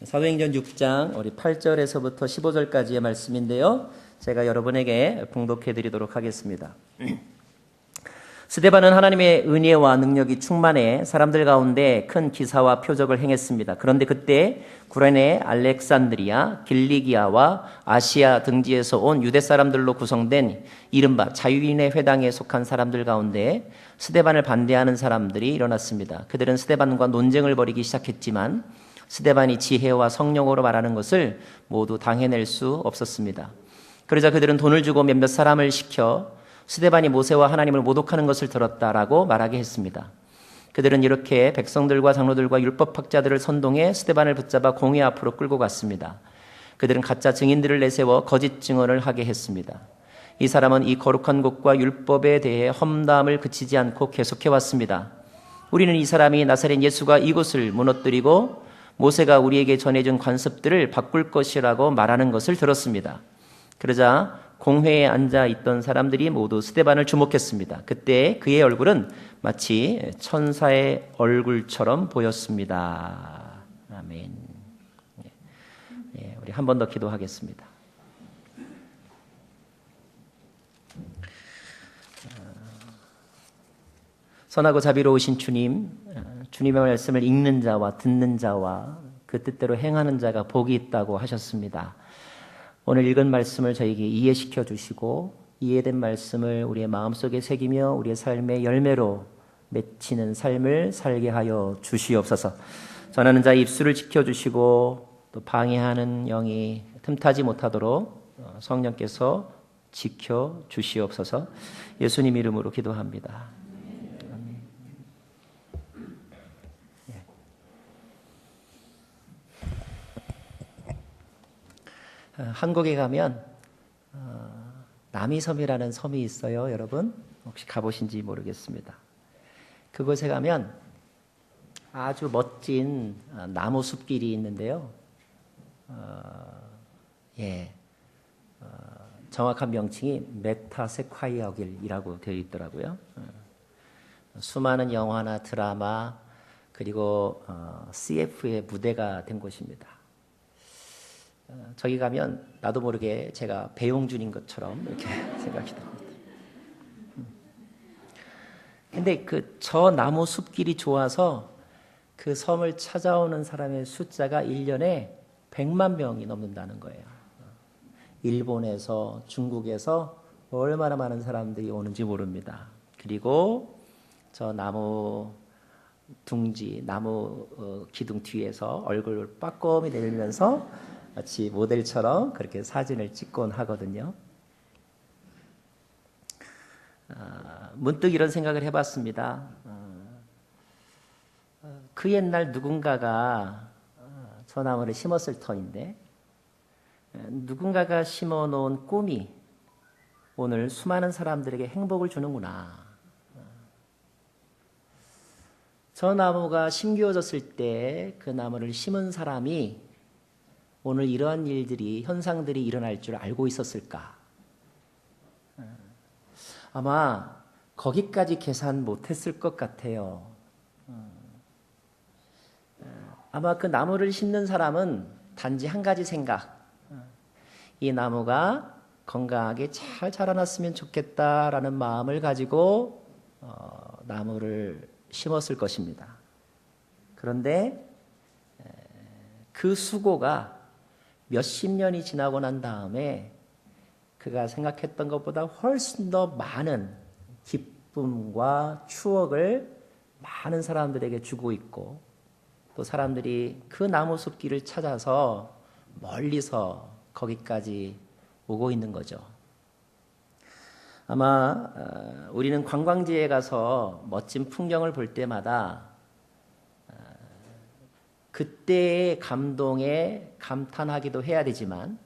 사도행전 6장 우리 8절에서부터 15절까지의 말씀인데요. 제가 여러분에게 봉독해 드리도록 하겠습니다. 스데반은 하나님의 은혜와 능력이 충만해 사람들 가운데 큰 기사와 표적을 행했습니다. 그런데 그때 구레네, 알렉산드리아, 길리기아와 아시아 등지에서 온 유대 사람들로 구성된 이른바 자유인의 회당에 속한 사람들 가운데 스데반을 반대하는 사람들이 일어났습니다. 그들은 스데반과 논쟁을 벌이기 시작했지만 스데반이 지혜와 성령으로 말하는 것을 모두 당해낼 수 없었습니다. 그러자 그들은 돈을 주고 몇몇 사람을 시켜 스데반이 모세와 하나님을 모독하는 것을 들었다라고 말하게 했습니다. 그들은 이렇게 백성들과 장로들과 율법학자들을 선동해 스데반을 붙잡아 공회 앞으로 끌고 갔습니다. 그들은 가짜 증인들을 내세워 거짓 증언을 하게 했습니다. 이 사람은 이 거룩한 곳과 율법에 대해 험담을 그치지 않고 계속해 왔습니다. 우리는 이 사람이 나사렛 예수가 이곳을 무너뜨리고 모세가 우리에게 전해준 관습들을 바꿀 것이라고 말하는 것을 들었습니다. 그러자 공회에 앉아 있던 사람들이 모두 스데반을 주목했습니다. 그때 그의 얼굴은 마치 천사의 얼굴처럼 보였습니다. 아멘. 우리 한 번 더 기도하겠습니다. 선하고 자비로우신 주님, 주님의 말씀을 읽는 자와 듣는 자와 그 뜻대로 행하는 자가 복이 있다고 하셨습니다. 오늘 읽은 말씀을 저에게 이해시켜 주시고 이해된 말씀을 우리의 마음속에 새기며 우리의 삶의 열매로 맺히는 삶을 살게 하여 주시옵소서. 전하는 자의 입술을 지켜주시고 또 방해하는 영이 틈타지 못하도록 성령께서 지켜주시옵소서. 예수님 이름으로 기도합니다. 한국에 가면 남이섬이라는 섬이 있어요. 여러분 혹시 가보신지 모르겠습니다. 그곳에 가면 아주 멋진 나무 숲길이 있는데요. 정확한 명칭이 메타세콰이어 길이라고 되어 있더라고요. 수많은 영화나 드라마 그리고 CF의 무대가 된 곳입니다. 저기 가면 나도 모르게 제가 배용준인 것처럼 이렇게 생각이 듭니다. 근데 저 나무 숲길이 좋아서 그 섬을 찾아오는 사람의 숫자가 1년에 100만 명이 넘는다는 거예요. 일본에서 중국에서 얼마나 많은 사람들이 오는지 모릅니다. 그리고 저 나무 둥지, 나무 기둥 뒤에서 얼굴을 빠꼼히 내밀면서 마치 모델처럼 그렇게 사진을 찍곤 하거든요. 문득 이런 생각을 해봤습니다. 그 옛날 누군가가 저 나무를 심었을 터인데 누군가가 심어놓은 꿈이 오늘 수많은 사람들에게 행복을 주는구나. 저 나무가 심겨졌을 때 그 나무를 심은 사람이 오늘 이러한 일들이, 현상들이 일어날 줄 알고 있었을까? 아마 거기까지 계산 못했을 것 같아요. 아마 그 나무를 심는 사람은 단지 한 가지 생각. 이 나무가 건강하게 잘 자라났으면 좋겠다라는 마음을 가지고 나무를 심었을 것입니다. 그런데 그 수고가 몇십 년이 지나고 난 다음에 그가 생각했던 것보다 훨씬 더 많은 기쁨과 추억을 많은 사람들에게 주고 있고 또 사람들이 그 나무 숲길을 찾아서 멀리서 거기까지 오고 있는 거죠. 아마 우리는 관광지에 가서 멋진 풍경을 볼 때마다 그때의 감동에 감탄하기도 해야 되지만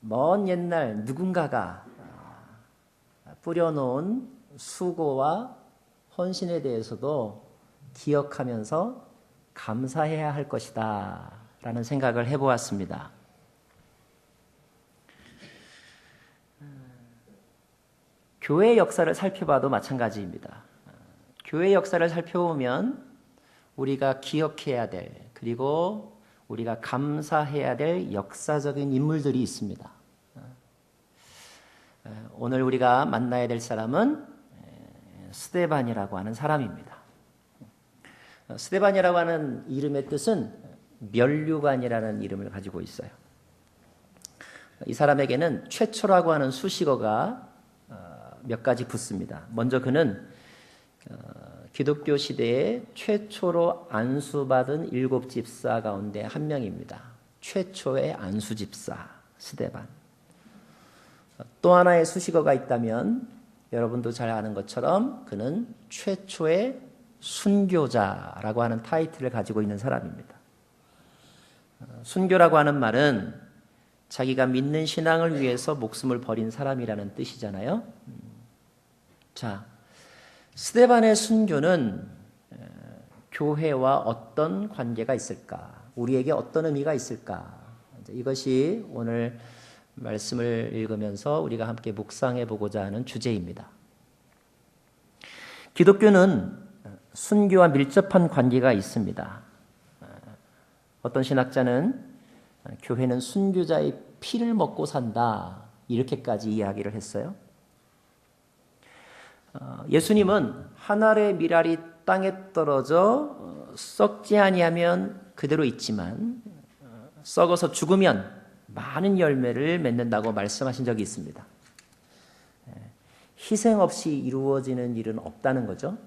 먼 옛날 누군가가 뿌려놓은 수고와 헌신에 대해서도 기억하면서 감사해야 할 것이다 라는 생각을 해보았습니다. 교회의 역사를 살펴봐도 마찬가지입니다. 교회의 역사를 살펴보면 우리가 기억해야 될 그리고 우리가 감사해야 될 역사적인 인물들이 있습니다. 오늘 우리가 만나야 될 사람은 스데반이라고 하는 사람입니다. 스데반이라고 하는 이름의 뜻은 면류관이라는 이름을 가지고 있어요. 이 사람에게는 최초라고 하는 수식어가 몇 가지 붙습니다. 먼저 그는 기독교 시대에 최초로 안수받은 7집사 가운데 한 명입니다. 최초의 안수집사 스데반. 또 하나의 수식어가 있다면 여러분도 잘 아는 것처럼 그는 최초의 순교자라고 하는 타이틀을 가지고 있는 사람입니다. 순교라고 하는 말은 자기가 믿는 신앙을 위해서 목숨을 버린 사람이라는 뜻이잖아요. 자, 스데반의 순교는 교회와 어떤 관계가 있을까? 우리에게 어떤 의미가 있을까? 이것이 오늘 말씀을 읽으면서 우리가 함께 묵상해 보고자 하는 주제입니다. 기독교는 순교와 밀접한 관계가 있습니다. 어떤 신학자는 교회는 순교자의 피를 먹고 산다 이렇게까지 이야기를 했어요. 예수님은 한 알의 밀알이 땅에 떨어져 썩지 아니하면 그대로 있지만 썩어서 죽으면 많은 열매를 맺는다고 말씀하신 적이 있습니다. 희생 없이 이루어지는 일은 없다는 거죠.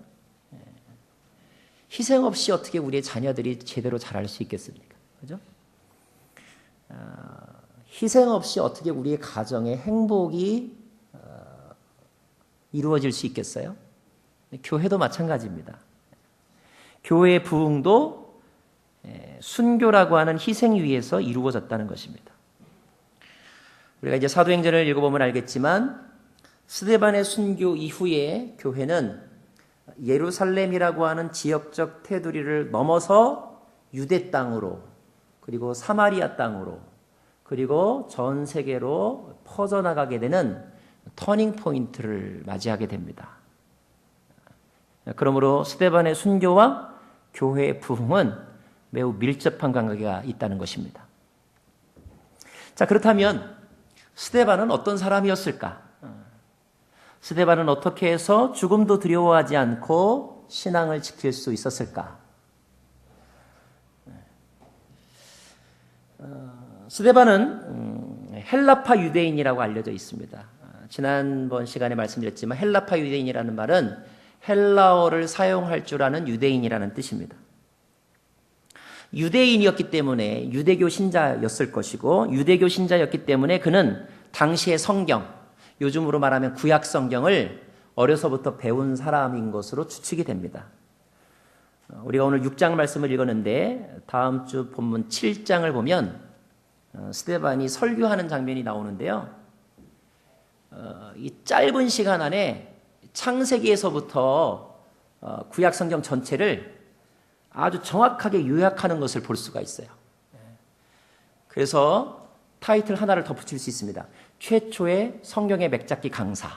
희생 없이 어떻게 우리의 자녀들이 제대로 자랄 수 있겠습니까? 그죠? 희생 없이 어떻게 우리의 가정의 행복이 이루어질 수 있겠어요? 교회도 마찬가지입니다. 교회의 부흥도 순교라고 하는 희생 위에서 이루어졌다는 것입니다. 우리가 이제 사도행전을 읽어보면 알겠지만 스데반의 순교 이후에 교회는 예루살렘이라고 하는 지역적 테두리를 넘어서 유대 땅으로 그리고 사마리아 땅으로 그리고 전 세계로 퍼져나가게 되는 터닝 포인트를 맞이하게 됩니다. 그러므로 스데반의 순교와 교회의 부흥은 매우 밀접한 관계가 있다는 것입니다. 자, 그렇다면 스데반은 어떤 사람이었을까? 스데반은 어떻게 해서 죽음도 두려워하지 않고 신앙을 지킬 수 있었을까? 스데반은 헬라파 유대인이라고 알려져 있습니다. 지난번 시간에 말씀드렸지만 헬라파 유대인이라는 말은 헬라어를 사용할 줄 아는 유대인이라는 뜻입니다. 유대인이었기 때문에 유대교 신자였을 것이고 유대교 신자였기 때문에 그는 당시의 성경, 요즘으로 말하면 구약 성경을 어려서부터 배운 사람인 것으로 추측이 됩니다. 우리가 오늘 6장 말씀을 읽었는데 다음 주 본문 7장을 보면 스데반이 설교하는 장면이 나오는데요. 이 짧은 시간 안에 창세기에서부터 구약 성경 전체를 아주 정확하게 요약하는 것을 볼 수가 있어요. 그래서 타이틀 하나를 더 붙일 수 있습니다. 최초의 성경의 맥잡기 강사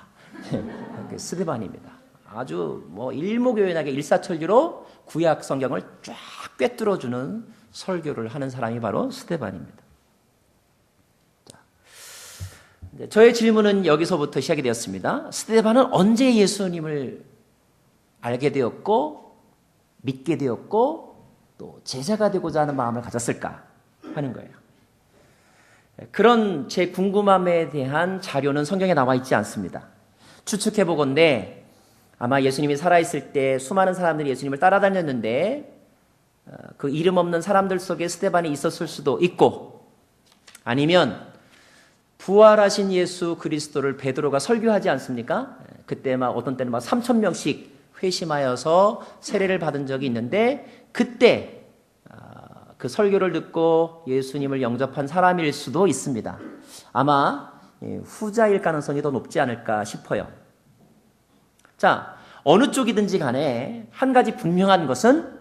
스데반입니다. 아주 일목요연하게 일사천리로 구약 성경을 쫙 꿰뚫어주는 설교를 하는 사람이 바로 스데반입니다. 자, 저의 질문은 여기서부터 시작이 되었습니다. 스데반은 언제 예수님을 알게 되었고 믿게 되었고 또 제자가 되고자 하는 마음을 가졌을까 하는 거예요. 그런 제 궁금함에 대한 자료는 성경에 나와 있지 않습니다. 추측해보건대 아마 예수님이 살아있을 때 수많은 사람들이 예수님을 따라다녔는데 그 이름 없는 사람들 속에 스데반이 있었을 수도 있고 아니면 부활하신 예수 그리스도를 베드로가 설교하지 않습니까? 그때 어떤 때는 3,000명씩 회심하여서 세례를 받은 적이 있는데 그때 그 설교를 듣고 예수님을 영접한 사람일 수도 있습니다. 아마 후자일 가능성이 더 높지 않을까 싶어요. 자, 어느 쪽이든지 간에 한 가지 분명한 것은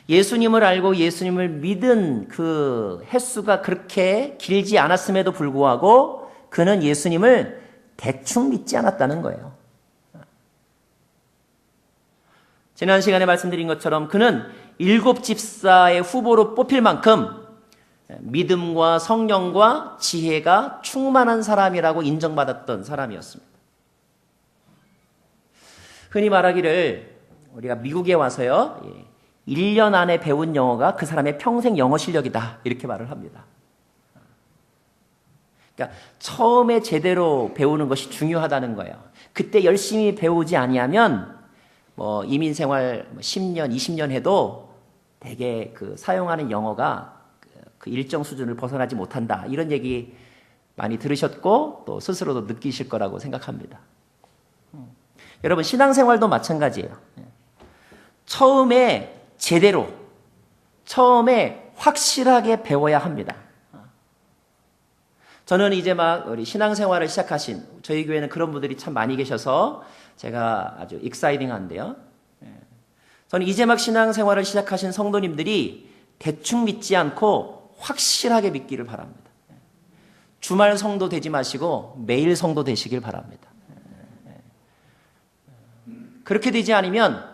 예수님을 알고 예수님을 믿은 그 횟수가 그렇게 길지 않았음에도 불구하고 그는 예수님을 대충 믿지 않았다는 거예요. 지난 시간에 말씀드린 것처럼 그는 일곱 집사의 후보로 뽑힐 만큼 믿음과 성령과 지혜가 충만한 사람이라고 인정받았던 사람이었습니다. 흔히 말하기를 우리가 미국에 와서요, 1년 안에 배운 영어가 그 사람의 평생 영어 실력이다, 이렇게 말을 합니다. 그러니까 처음에 제대로 배우는 것이 중요하다는 거예요. 그때 열심히 배우지 아니하면 이민 생활 10년, 20년 해도 되게 그 사용하는 영어가 그 일정 수준을 벗어나지 못한다, 이런 얘기 많이 들으셨고 또 스스로도 느끼실 거라고 생각합니다. 여러분, 신앙생활도 마찬가지예요. 처음에 제대로, 처음에 확실하게 배워야 합니다. 저는 이제 막 우리 신앙생활을 시작하신, 저희 교회는 그런 분들이 참 많이 계셔서 제가 아주 익사이딩한데요. 저는 이제 막 신앙생활을 시작하신 성도님들이 대충 믿지 않고 확실하게 믿기를 바랍니다. 주말 성도 되지 마시고 매일 성도 되시길 바랍니다. 그렇게 되지 않으면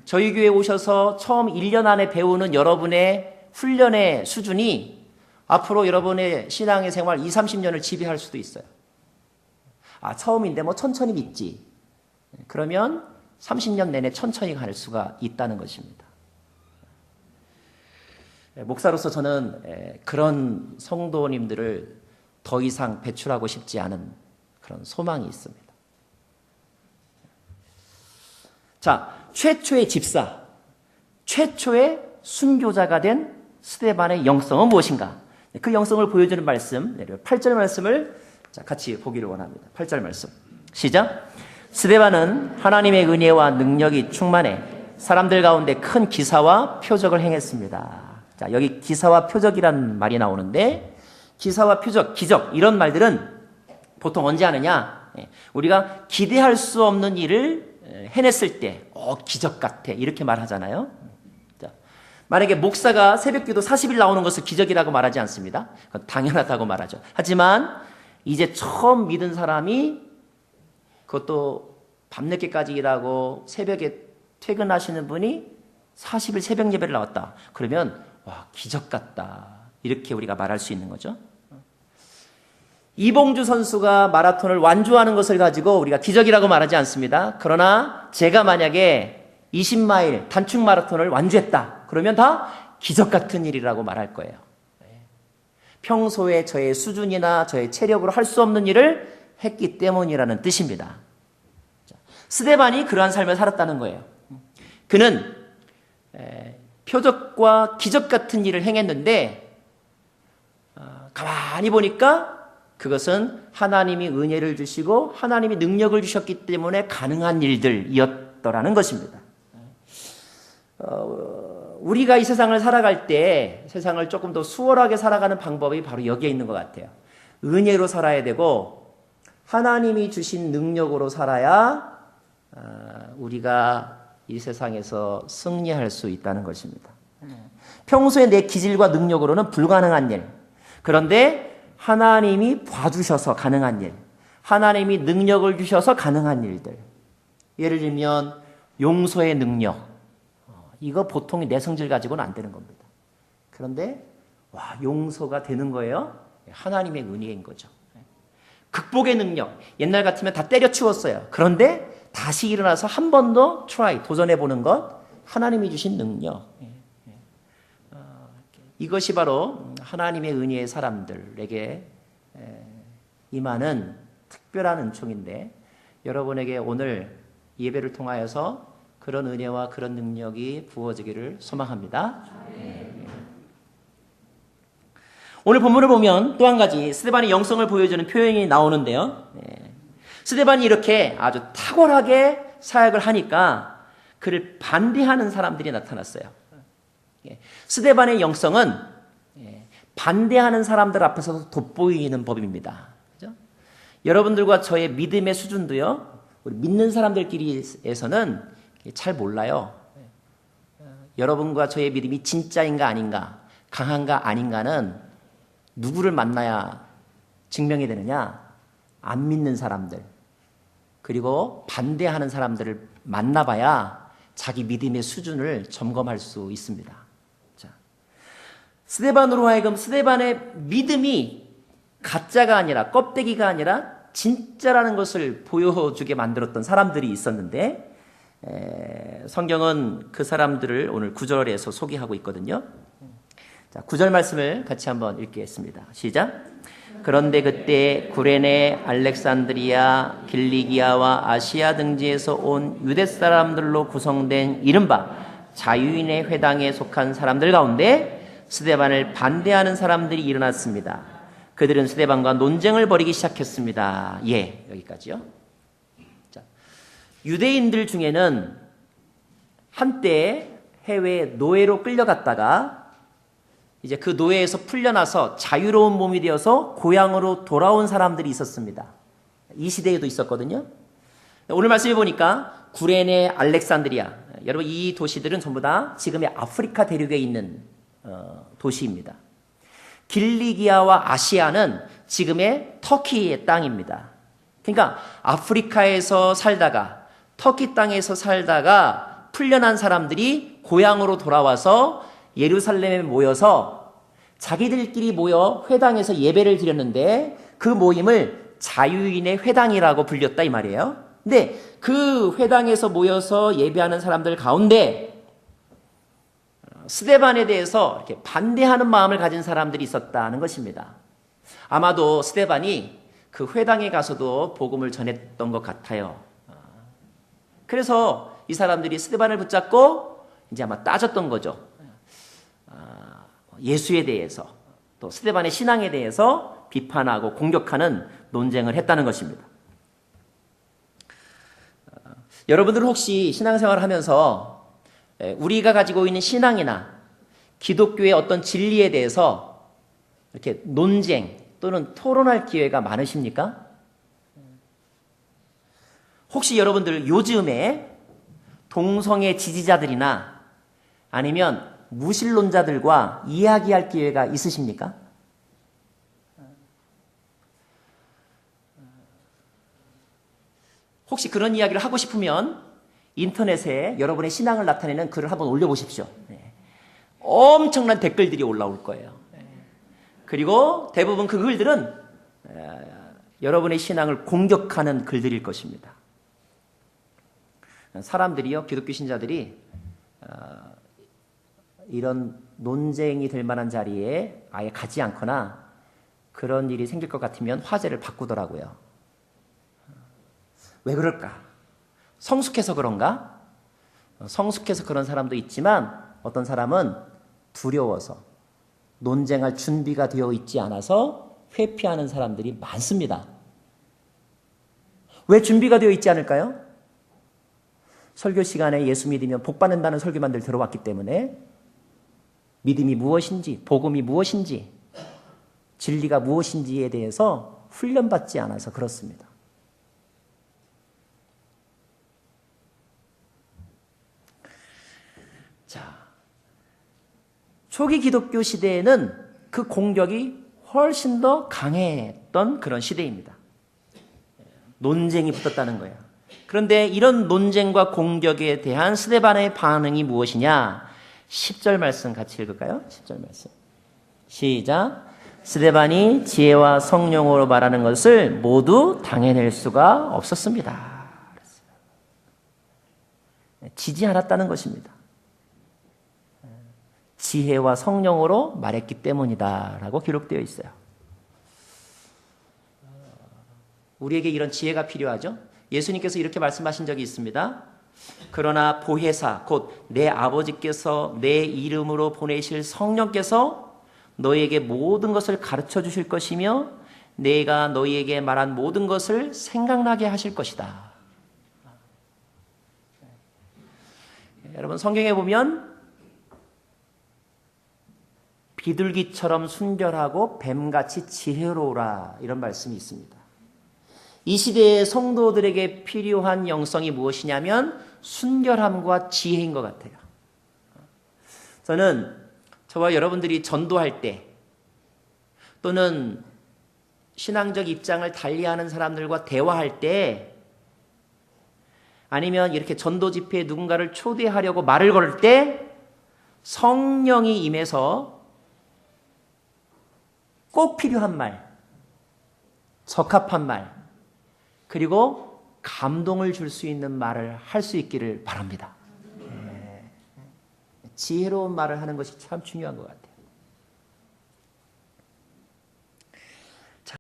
저희 교회에 오셔서 처음 1년 안에 배우는 여러분의 훈련의 수준이 앞으로 여러분의 신앙의 생활 20, 30년을 지배할 수도 있어요. 처음인데 천천히 믿지. 그러면 30년 내내 천천히 갈 수가 있다는 것입니다. 목사로서 저는 그런 성도님들을 더 이상 배출하고 싶지 않은 그런 소망이 있습니다. 자, 최초의 집사, 최초의 순교자가 된 스데반의 영성은 무엇인가? 그 영성을 보여주는 말씀, 8절 말씀을 같이 보기를 원합니다. 8절 말씀 시작. 스데반은 하나님의 은혜와 능력이 충만해 사람들 가운데 큰 기사와 표적을 행했습니다. 자, 여기 기사와 표적이란 말이 나오는데, 기사와 표적, 기적, 이런 말들은 보통 언제 하느냐? 우리가 기대할 수 없는 일을 해냈을 때 기적 같아, 이렇게 말하잖아요. 자, 만약에 목사가 새벽기도 40일 나오는 것을 기적이라고 말하지 않습니다. 그건 당연하다고 말하죠. 하지만 이제 처음 믿은 사람이 그것도 밤늦게까지 일하고 새벽에 퇴근하시는 분이 40일 새벽 예배를 나왔다. 그러면 기적 같다, 이렇게 우리가 말할 수 있는 거죠. 이봉주 선수가 마라톤을 완주하는 것을 가지고 우리가 기적이라고 말하지 않습니다. 그러나 제가 만약에 20마일 단축 마라톤을 완주했다, 그러면 다 기적 같은 일이라고 말할 거예요. 평소에 저의 수준이나 저의 체력으로 할 수 없는 일을 했기 때문이라는 뜻입니다. 스데반이 그러한 삶을 살았다는 거예요. 그는 표적과 기적 같은 일을 행했는데 가만히 보니까 그것은 하나님이 은혜를 주시고 하나님이 능력을 주셨기 때문에 가능한 일들이었더라는 것입니다. 우리가 이 세상을 살아갈 때 세상을 조금 더 수월하게 살아가는 방법이 바로 여기에 있는 것 같아요. 은혜로 살아야 되고 하나님이 주신 능력으로 살아야 우리가 이 세상에서 승리할 수 있다는 것입니다. 평소에 내 기질과 능력으로는 불가능한 일, 그런데 하나님이 봐주셔서 가능한 일, 하나님이 능력을 주셔서 가능한 일들, 예를 들면 용서의 능력, 이거 보통 내 성질 가지고는 안 되는 겁니다. 그런데 용서가 되는 거예요. 하나님의 은혜인 거죠. 극복의 능력, 옛날 같으면 다 때려치웠어요. 그런데 다시 일어나서 한 번 더 도전해보는 것, 하나님이 주신 능력. 이것이 바로 하나님의 은혜의 사람들에게 임하는 특별한 은총인데, 여러분에게 오늘 예배를 통하여서 그런 은혜와 그런 능력이 부어지기를 소망합니다. 오늘 본문을 보면 또 한 가지 스데반의 영성을 보여주는 표현이 나오는데요. 스데반이 이렇게 아주 탁월하게 사역을 하니까 그를 반대하는 사람들이 나타났어요. 스데반의 영성은 반대하는 사람들 앞에서 돋보이는 법입니다. 그렇죠? 여러분들과 저의 믿음의 수준도요, 우리 믿는 사람들끼리에서는 잘 몰라요. 여러분과 저의 믿음이 진짜인가 아닌가, 강한가 아닌가는 누구를 만나야 증명이 되느냐? 안 믿는 사람들, 그리고 반대하는 사람들을 만나봐야 자기 믿음의 수준을 점검할 수 있습니다. 자, 스데반으로 하여금 스데반의 믿음이 가짜가 아니라 껍데기가 아니라 진짜라는 것을 보여주게 만들었던 사람들이 있었는데 성경은 그 사람들을 오늘 9절에서 소개하고 있거든요. 자, 9절 말씀을 같이 한번 읽겠습니다. 시작. 그런데 그때 구레네, 알렉산드리아, 길리기아와 아시아 등지에서 온 유대 사람들로 구성된 이른바 자유인의 회당에 속한 사람들 가운데 스데반을 반대하는 사람들이 일어났습니다. 그들은 스데반과 논쟁을 벌이기 시작했습니다. 예, 여기까지요. 자, 유대인들 중에는 한때 해외 노예로 끌려갔다가 이제 그 노예에서 풀려나서 자유로운 몸이 되어서 고향으로 돌아온 사람들이 있었습니다. 이 시대에도 있었거든요. 오늘 말씀해 보니까 구레네, 알렉산드리아, 여러분 이 도시들은 전부 다 지금의 아프리카 대륙에 있는 도시입니다. 길리기아와 아시아는 지금의 터키의 땅입니다. 그러니까 아프리카에서 살다가 터키 땅에서 살다가 풀려난 사람들이 고향으로 돌아와서 예루살렘에 모여서 자기들끼리 모여 회당에서 예배를 드렸는데 그 모임을 자유인의 회당이라고 불렸다 이 말이에요. 근데 그 회당에서 모여서 예배하는 사람들 가운데 스데반에 대해서 이렇게 반대하는 마음을 가진 사람들이 있었다는 것입니다. 아마도 스데반이 그 회당에 가서도 복음을 전했던 것 같아요. 그래서 이 사람들이 스데반을 붙잡고 이제 아마 따졌던 거죠. 예수에 대해서 또 스데반의 신앙에 대해서 비판하고 공격하는 논쟁을 했다는 것입니다. 여러분들 혹시 신앙생활을 하면서 우리가 가지고 있는 신앙이나 기독교의 어떤 진리에 대해서 이렇게 논쟁 또는 토론할 기회가 많으십니까? 혹시 여러분들 요즘에 동성애 지지자들이나 아니면 무신론자들과 이야기할 기회가 있으십니까? 혹시 그런 이야기를 하고 싶으면 인터넷에 여러분의 신앙을 나타내는 글을 한번 올려보십시오. 엄청난 댓글들이 올라올 거예요. 그리고 대부분 그 글들은 여러분의 신앙을 공격하는 글들일 것입니다. 사람들이요, 기독교 신자들이 이런 논쟁이 될 만한 자리에 아예 가지 않거나 그런 일이 생길 것 같으면 화제를 바꾸더라고요. 왜 그럴까? 성숙해서 그런가? 성숙해서 그런 사람도 있지만 어떤 사람은 두려워서 논쟁할 준비가 되어 있지 않아서 회피하는 사람들이 많습니다. 왜 준비가 되어 있지 않을까요? 설교 시간에 예수 믿으면 복 받는다는 설교만 늘 들어왔기 때문에 믿음이 무엇인지, 복음이 무엇인지, 진리가 무엇인지에 대해서 훈련받지 않아서 그렇습니다. 자, 초기 기독교 시대에는 그 공격이 훨씬 더 강했던 그런 시대입니다. 논쟁이 붙었다는 거예요. 그런데 이런 논쟁과 공격에 대한 스데반의 반응이 무엇이냐? 10절 말씀 같이 읽을까요? 10절 말씀. 시작. 스데반이 지혜와 성령으로 말하는 것을 모두 당해낼 수가 없었습니다. 지지 않았다는 것입니다. 지혜와 성령으로 말했기 때문이다 라고 기록되어 있어요. 우리에게 이런 지혜가 필요하죠. 예수님께서 이렇게 말씀하신 적이 있습니다. 그러나 보혜사 곧 내 아버지께서 내 이름으로 보내실 성령께서 너희에게 모든 것을 가르쳐 주실 것이며 내가 너희에게 말한 모든 것을 생각나게 하실 것이다. 여러분 성경에 보면 비둘기처럼 순결하고 뱀같이 지혜로우라 이런 말씀이 있습니다. 이 시대의 성도들에게 필요한 영성이 무엇이냐면 순결함과 지혜인 것 같아요. 저는 저와 여러분들이 전도할 때 또는 신앙적 입장을 달리하는 사람들과 대화할 때 아니면 이렇게 전도 집회에 누군가를 초대하려고 말을 걸 때 성령이 임해서 꼭 필요한 말, 적합한 말, 그리고 감동을 줄 수 있는 말을 할 수 있기를 바랍니다. 지혜로운 말을 하는 것이 참 중요한 것 같아요.